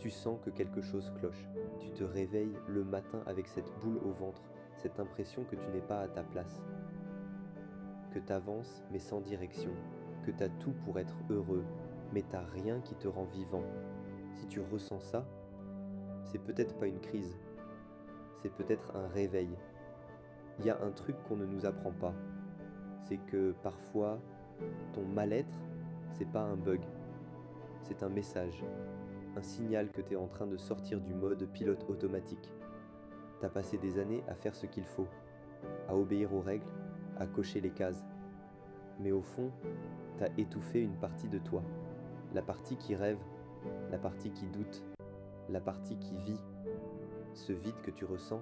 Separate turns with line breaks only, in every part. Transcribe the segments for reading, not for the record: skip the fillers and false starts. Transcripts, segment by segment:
tu sens que quelque chose cloche. Tu te réveilles le matin avec cette boule au ventre, cette impression que tu n'es pas à ta place, que t'avances mais sans direction, que t'as tout pour être heureux, mais t'as rien qui te rend vivant. Si tu ressens ça, c'est peut-être pas une crise, c'est peut-être un réveil. Il y a un truc qu'on ne nous apprend pas, c'est que parfois, ton mal-être, c'est pas un bug, c'est un message, un signal que tu es en train de sortir du mode pilote automatique. T'as passé des années à faire ce qu'il faut, à obéir aux règles, à cocher les cases. Mais au fond, t'as étouffé une partie de toi, la partie qui rêve, la partie qui doute, la partie qui vit. Ce vide que tu ressens,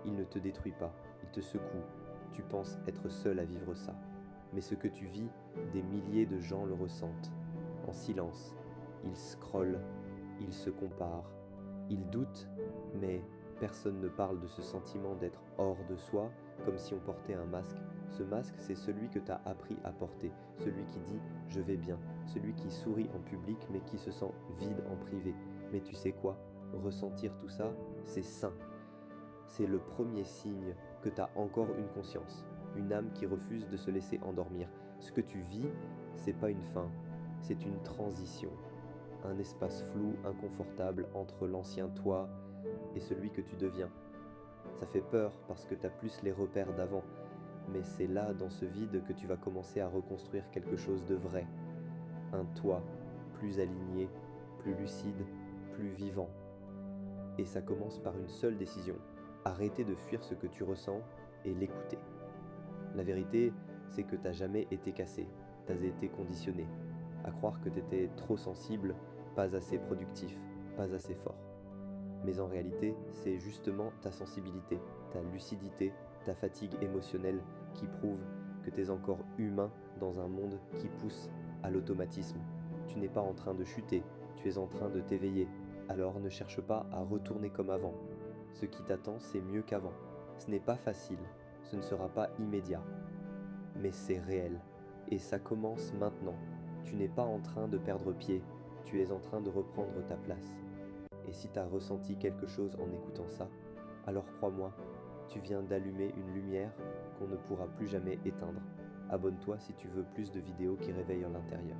il ne te détruit pas, il te secoue. Tu penses être seul à vivre ça. Mais ce que tu vis, des milliers de gens le ressentent. En silence, ils scrollent, ils se comparent, ils doutent, mais personne ne parle de ce sentiment d'être hors de soi, comme si on portait un masque. Ce masque, c'est celui que tu as appris à porter, celui qui dit « je vais bien », celui qui sourit en public mais qui se sent vide en privé. Mais tu sais quoi? Ressentir tout ça, c'est sain. C'est le premier signe que tu as encore une conscience, une âme qui refuse de se laisser endormir. Ce que tu vis, c'est pas une fin, c'est une transition, un espace flou, inconfortable entre l'ancien toi et celui que tu deviens. Ça fait peur parce que tu as plus les repères d'avant, mais c'est là, dans ce vide, que tu vas commencer à reconstruire quelque chose de vrai. Un toi, plus aligné, plus lucide, plus vivant. Et ça commence par une seule décision. Arrêter de fuir ce que tu ressens et l'écouter. La vérité, c'est que t'as jamais été cassé, t'as été conditionné à croire que t'étais trop sensible, pas assez productif, pas assez fort. Mais en réalité, c'est justement ta sensibilité, ta lucidité, ta fatigue émotionnelle qui prouvent que t'es encore humain dans un monde qui pousse à l'automatisme. Tu n'es pas en train de chuter, tu es en train de t'éveiller. Alors ne cherche pas à retourner comme avant. Ce qui t'attend, c'est mieux qu'avant. Ce n'est pas facile, ce ne sera pas immédiat, mais c'est réel. Et ça commence maintenant. Tu n'es pas en train de perdre pied, tu es en train de reprendre ta place. Et si tu as ressenti quelque chose en écoutant ça, alors crois-moi, tu viens d'allumer une lumière qu'on ne pourra plus jamais éteindre. Abonne-toi si tu veux plus de vidéos qui réveillent en l'intérieur.